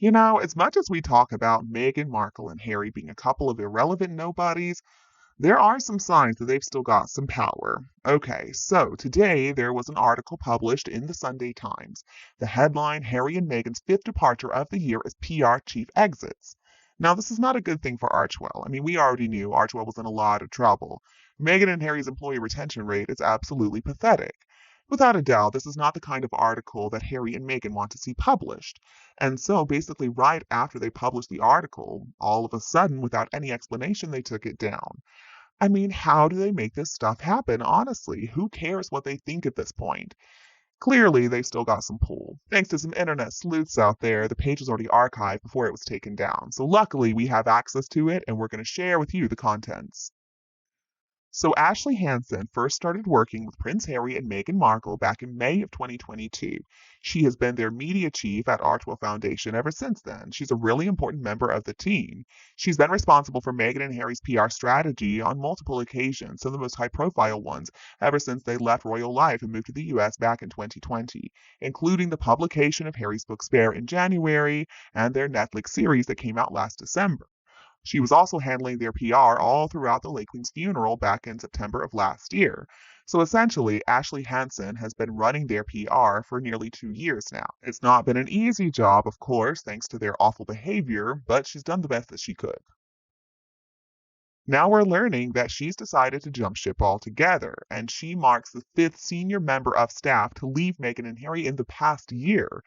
As much as we talk about Meghan Markle and Harry being a couple of irrelevant nobodies, there are some signs that they've still got some power. Okay, so today there was an article published in the Sunday Times. The headline: Harry and Meghan's fifth departure of the year as PR chief exits. Now, this is not a good thing for Archewell. I mean, we already knew Archewell was in a lot of trouble. Meghan and Harry's employee retention rate is absolutely pathetic. Without a doubt, this is not the kind of article that Harry and Meghan want to see published. And so, basically, right after they published the article, all of a sudden, without any explanation, they took it down. I mean, how do they make this stuff happen? Honestly, who cares what they think at this point? Clearly, they've still got some pull. Thanks to some internet sleuths out there, the page was already archived before it was taken down. So luckily, we have access to it, and we're going to share with you the contents. So Ashley Hansen first started working with Prince Harry and Meghan Markle back in May of 2022. She has been their media chief at Archewell Foundation ever since then. She's a really important member of the team. She's been responsible for Meghan and Harry's PR strategy on multiple occasions, some of the most high-profile ones, ever since they left royal life and moved to the US back in 2020, including the publication of Harry's book Spare in January and their Netflix series that came out last December. She was also handling their PR all throughout the late Queen's funeral back in September of last year. So essentially, Ashley Hansen has been running their PR for nearly 2 years now. It's not been an easy job, of course, thanks to their awful behavior, but she's done the best that she could. Now we're learning that she's decided to jump ship altogether, and she marks the fifth senior member of staff to leave Meghan and Harry in the past year.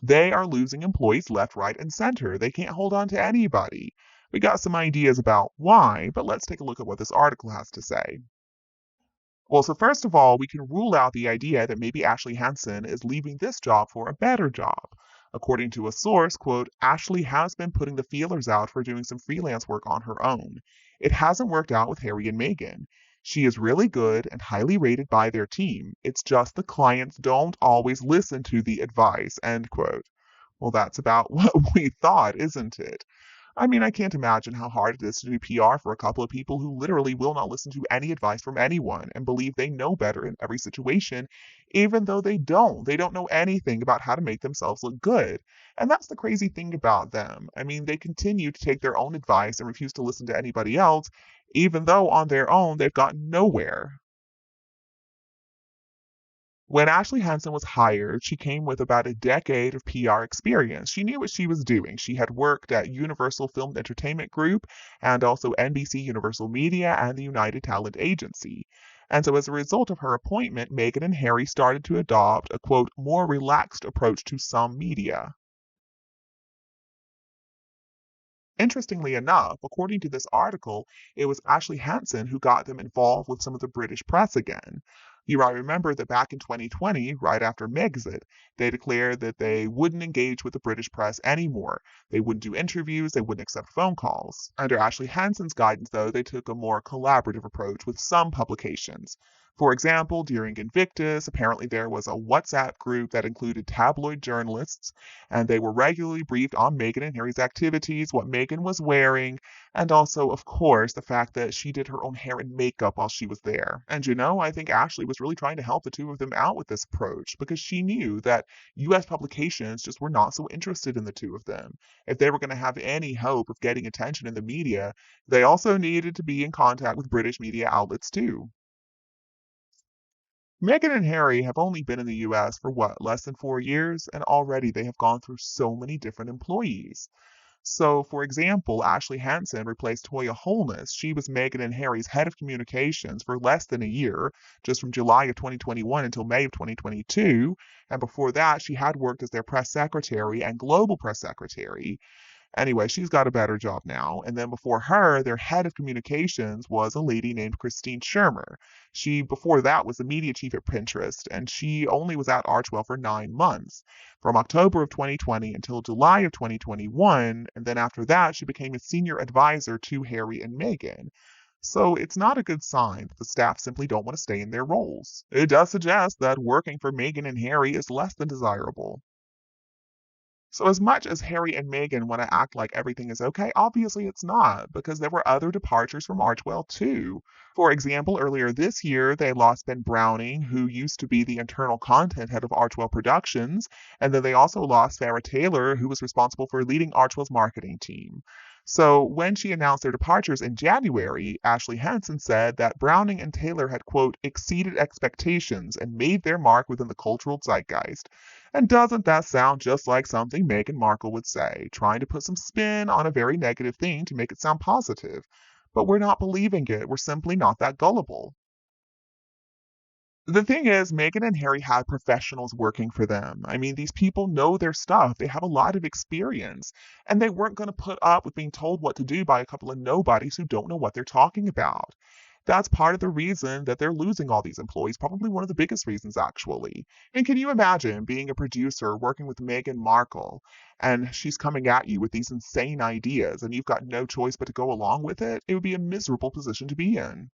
They are losing employees left, right, and center. They can't hold on to anybody. We got some ideas about why, but let's take a look at what this article has to say. Well, so first of all, we can rule out the idea that maybe Ashley Hansen is leaving this job for a better job. According to a source, quote, Ashley has been putting the feelers out for doing some freelance work on her own. It hasn't worked out with Harry and Meghan. She is really good and highly rated by their team. It's just the clients don't always listen to the advice, end quote. Well, that's about what we thought, isn't it? I mean, I can't imagine how hard it is to do PR for a couple of people who literally will not listen to any advice from anyone and believe they know better in every situation, even though they don't. They don't know anything about how to make themselves look good. And that's the crazy thing about them. I mean, they continue to take their own advice and refuse to listen to anybody else, even though on their own they've gotten nowhere. When Ashley Hansen was hired, she came with about a decade of PR experience. She knew what she was doing. She had worked at Universal Film Entertainment Group and also NBC Universal Media and the United Talent Agency. And so as a result of her appointment, Meghan and Harry started to adopt a quote, more relaxed approach to some media. Interestingly enough, according to this article, it was Ashley Hansen who got them involved with some of the British press again. You might remember that back in 2020, right after Megxit, they declared that they wouldn't engage with the British press anymore. They wouldn't do interviews, they wouldn't accept phone calls. Under Ashley Hansen's guidance, though, they took a more collaborative approach with some publications. For example, during Invictus, apparently there was a WhatsApp group that included tabloid journalists, and they were regularly briefed on Meghan and Harry's activities, what Meghan was wearing, and also, of course, the fact that she did her own hair and makeup while she was there. And I think Ashley was really trying to help the two of them out with this approach because she knew that US publications just were not so interested in the two of them. If they were going to have any hope of getting attention in the media, they also needed to be in contact with British media outlets too. Meghan and Harry have only been in the US for what, less than 4 years? And already they have gone through so many different employees. So, for example, Ashley Hansen replaced Toya Holness. She was Meghan and Harry's head of communications for less than a year, just from July of 2021 until May of 2022. And before that, she had worked as their press secretary and global press secretary. Anyway, she's got a better job now. And then before her, their head of communications was a lady named Christine Shermer. She, before that, was the media chief at Pinterest, and she only was at Archewell for 9 months, from October of 2020 until July of 2021. And then after that, she became a senior advisor to Harry and Meghan. So it's not a good sign that the staff simply don't want to stay in their roles. It does suggest that working for Meghan and Harry is less than desirable. So, as much as Harry and Meghan want to act like everything is okay, obviously it's not, because there were other departures from Archewell too. For example, earlier this year, they lost Ben Browning, who used to be the internal content head of Archewell Productions, and then they also lost Farrah Taylor, who was responsible for leading Archewell's marketing team. So when she announced their departures in January, Ashley Hansen said that Browning and Taylor had, quote, exceeded expectations and made their mark within the cultural zeitgeist. And doesn't that sound just like something Meghan Markle would say, trying to put some spin on a very negative thing to make it sound positive? But we're not believing it. We're simply not that gullible. The thing is, Meghan and Harry had professionals working for them. I mean, these people know their stuff. They have a lot of experience, and they weren't going to put up with being told what to do by a couple of nobodies who don't know what they're talking about. That's part of the reason that they're losing all these employees, probably one of the biggest reasons, actually. And can you imagine being a producer working with Meghan Markle, and she's coming at you with these insane ideas, and you've got no choice but to go along with it? It would be a miserable position to be in.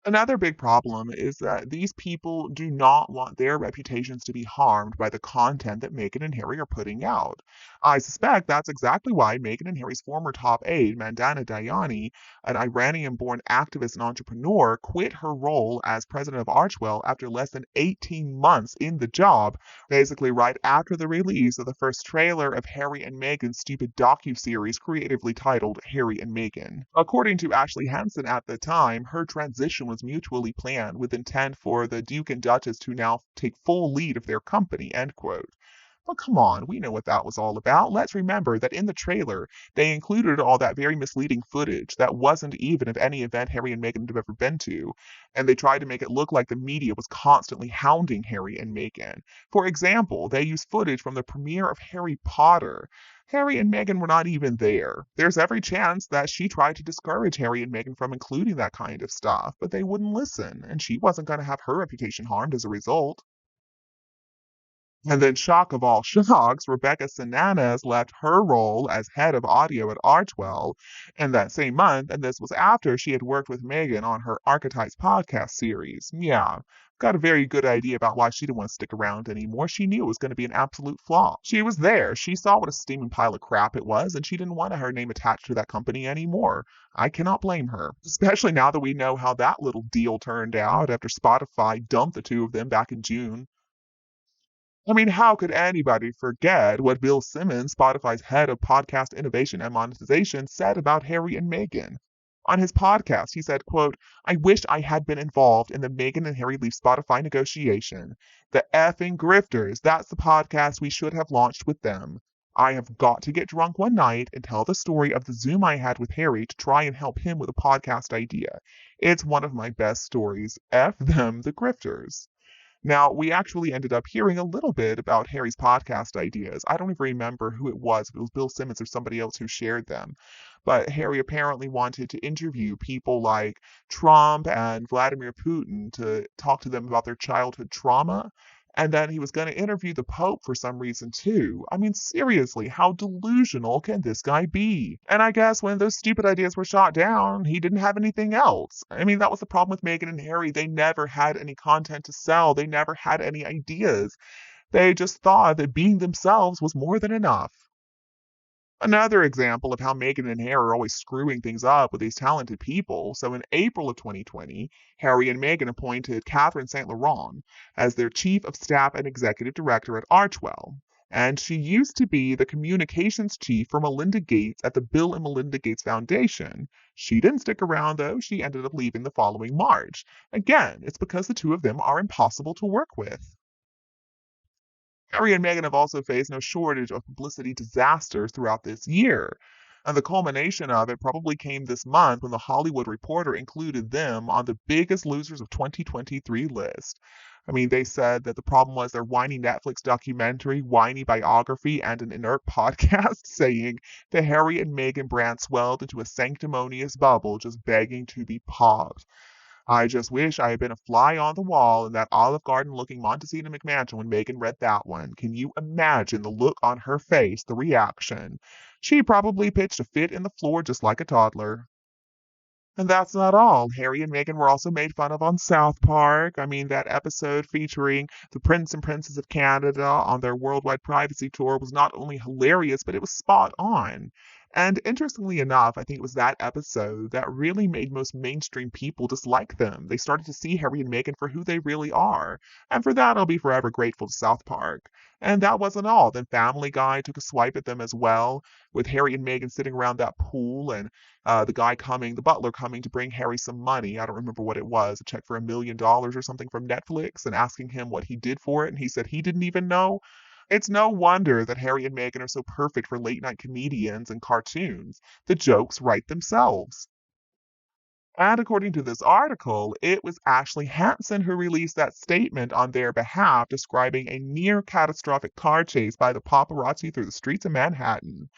Another big problem is that these people do not want their reputations to be harmed by the content that Meghan and Harry are putting out. I suspect that's exactly why Meghan and Harry's former top aide, Mandana Dayani, an Iranian-born activist and entrepreneur, quit her role as president of Archewell after less than 18 months in the job, basically right after the release of the first trailer of Harry and Meghan's stupid docu-series creatively titled Harry and Meghan. According to Ashley Hansen at the time, her transition was mutually planned with intent for the Duke and Duchess to now take full lead of their company, end quote. But come on, we know what that was all about. Let's remember that in the trailer, they included all that very misleading footage that wasn't even of any event Harry and Meghan had ever been to, and they tried to make it look like the media was constantly hounding Harry and Meghan. For example, they used footage from the premiere of Harry Potter. Harry and Meghan were not even there. There's every chance that she tried to discourage Harry and Meghan from including that kind of stuff, but they wouldn't listen, and she wasn't going to have her reputation harmed as a result. And then, shock of all shocks, Rebecca Sananas left her role as head of audio at Archwell in that same month, and this was after she had worked with Megan on her Archetypes podcast series. Yeah, got a very good idea about why she didn't want to stick around anymore. She knew it was going to be an absolute flop. She was there. She saw what a steaming pile of crap it was, and she didn't want her name attached to that company anymore. I cannot blame her, especially now that we know how that little deal turned out after Spotify dumped the two of them back in June. I mean, how could anybody forget what Bill Simmons, Spotify's head of podcast innovation and monetization, said about Harry and Meghan? On his podcast, he said, quote, I wish I had been involved in the Meghan and Harry leave Spotify negotiation. The effing grifters, that's the podcast we should have launched with them. I have got to get drunk one night and tell the story of the Zoom I had with Harry to try and help him with a podcast idea. It's one of my best stories. F them, the grifters. Now, we actually ended up hearing a little bit about Harry's podcast ideas. I don't even remember who it was, if it was Bill Simmons or somebody else who shared them. But Harry apparently wanted to interview people like Trump and Vladimir Putin to talk to them about their childhood trauma. And then he was going to interview the Pope for some reason too. I mean, seriously, how delusional can this guy be? And I guess when those stupid ideas were shot down, he didn't have anything else. I mean, that was the problem with Meghan and Harry. They never had any content to sell, they never had any ideas. They just thought that being themselves was more than enough. Another example of how Meghan and Harry are always screwing things up with these talented people. So in April of 2020, Harry and Meghan appointed Catherine St. Laurent as their chief of staff and executive director at Archwell. And she used to be the communications chief for Melinda Gates at the Bill and Melinda Gates Foundation. She didn't stick around though, she ended up leaving the following March. Again, it's because the two of them are impossible to work with. Harry and Meghan have also faced no shortage of publicity disasters throughout this year. And the culmination of it probably came this month when The Hollywood Reporter included them on the biggest losers of 2023 list. I mean, they said that the problem was their whiny Netflix documentary, whiny biography, and an inert podcast saying the Harry and Meghan brand swelled into a sanctimonious bubble just begging to be popped. I just wish I had been a fly on the wall in that Olive Garden looking Montecito McMansion when Megan read that one. Can you imagine the look on her face, the reaction? She probably pitched a fit in the floor just like a toddler. And that's not all. Harry and Meghan were also made fun of on South Park. I mean, that episode featuring the Prince and Princess of Canada on their worldwide privacy tour was not only hilarious, but it was spot on. And interestingly enough, I think it was that episode that really made most mainstream people dislike them. They started to see Harry and Meghan for who they really are. And for that, I'll be forever grateful to South Park. And that wasn't all. Then Family Guy took a swipe at them as well, with Harry and Meghan sitting around that pool and the butler coming to bring Harry some money. I don't remember what it was, a check for $1 million or something from Netflix, and asking him what he did for it. And he said he didn't even know. It's no wonder that Harry and Meghan are so perfect for late night comedians and cartoons. The jokes write themselves. And according to this article, it was Ashley Hansen who released that statement on their behalf describing a near catastrophic car chase by the paparazzi through the streets of Manhattan.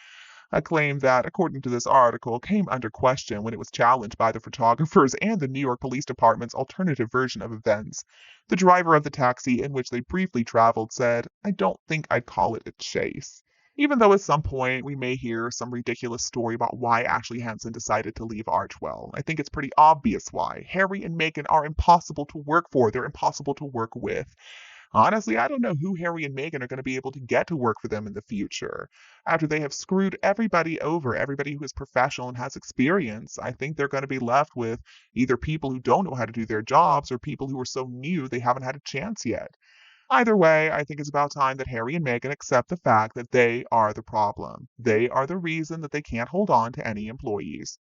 A claim that, according to this article, came under question when it was challenged by the photographers and the New York Police Department's alternative version of events. The driver of the taxi in which they briefly traveled said, "I don't think I'd call it a chase." Even though at some point we may hear some ridiculous story about why Ashley Hansen decided to leave Archwell, I think it's pretty obvious why. Harry and Meghan are impossible to work for, they're impossible to work with. Honestly, I don't know who Harry and Meghan are going to be able to get to work for them in the future. After they have screwed everybody over, everybody who is professional and has experience, I think they're going to be left with either people who don't know how to do their jobs or people who are so new they haven't had a chance yet. Either way, I think it's about time that Harry and Meghan accept the fact that they are the problem. They are the reason that they can't hold on to any employees.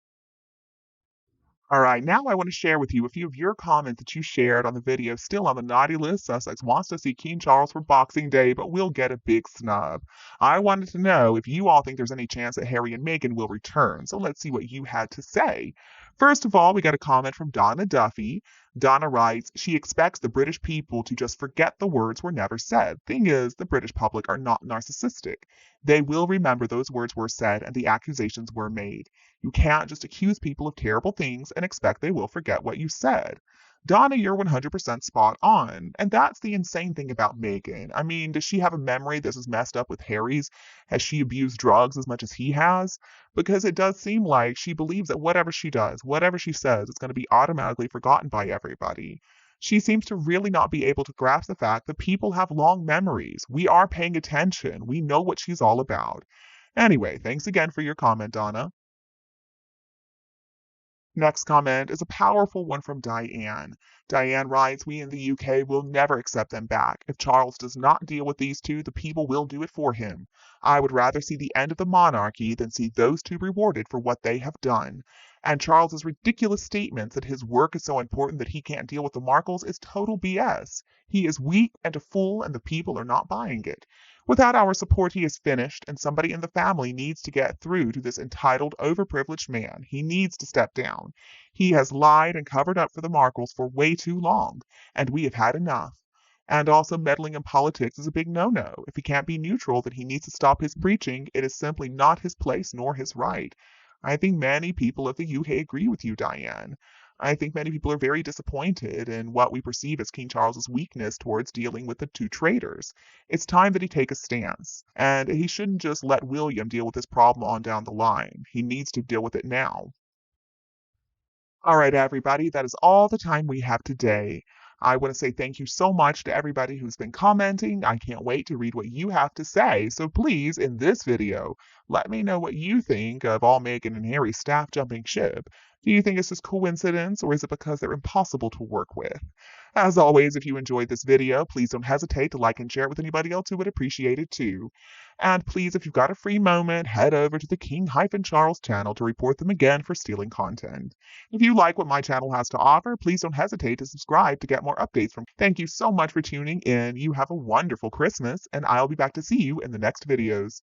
All right, now I want to share with you a few of your comments that you shared on the video still on the naughty list. Sussex wants to see King Charles for Boxing Day, but will get a big snub. I wanted to know if you all think there's any chance that Harry and Meghan will return, so let's see what you had to say. First of all, we got a comment from Donna Duffy. Donna writes, she expects the British people to just forget the words were never said. Thing is, the British public are not narcissistic. They will remember those words were said and the accusations were made. You can't just accuse people of terrible things and expect they will forget what you said. Donna, you're 100% spot on. And that's the insane thing about Meghan. I mean, does she have a memory that's as messed up with Harry's? Has she abused drugs as much as he has? Because it does seem like she believes that whatever she does, whatever she says, is going to be automatically forgotten by everybody. She seems to really not be able to grasp the fact that people have long memories. We are paying attention. We know what she's all about. Anyway, thanks again for your comment, Donna. Next comment is a powerful one from Diane. Diane writes, we in the UK will never accept them back. If Charles does not deal with these two, the people will do it for him. I would rather see the end of the monarchy than see those two rewarded for what they have done. And Charles's ridiculous statements that his work is so important that he can't deal with the Markles is total BS. He is weak and a fool, and the people are not buying it. Without our support, he is finished, and somebody in the family needs to get through to this entitled, overprivileged man. He needs to step down. He has lied and covered up for the Markles for way too long, and we have had enough. And also, meddling in politics is a big no-no. If he can't be neutral, then he needs to stop his preaching. It is simply not his place nor his right. I think many people of the UK agree with you, Diane. I think many people are very disappointed in what we perceive as King Charles's weakness towards dealing with the two traitors. It's time that he take a stance, and he shouldn't just let William deal with this problem on down the line. He needs to deal with it now. All right, everybody, that is all the time we have today. I want to say thank you so much to everybody who's been commenting. I can't wait to read what you have to say. So please, in this video, let me know what you think of all Meghan and Harry's staff jumping ship. Do you think it's just coincidence, or is it because they're impossible to work with? As always, if you enjoyed this video, please don't hesitate to like and share it with anybody else who would appreciate it too. And please, if you've got a free moment, head over to the King-Charles channel to report them again for stealing content. If you like what my channel has to offer, please don't hesitate to subscribe to get more updates from me. Thank you so much for tuning in. You have a wonderful Christmas, and I'll be back to see you in the next videos.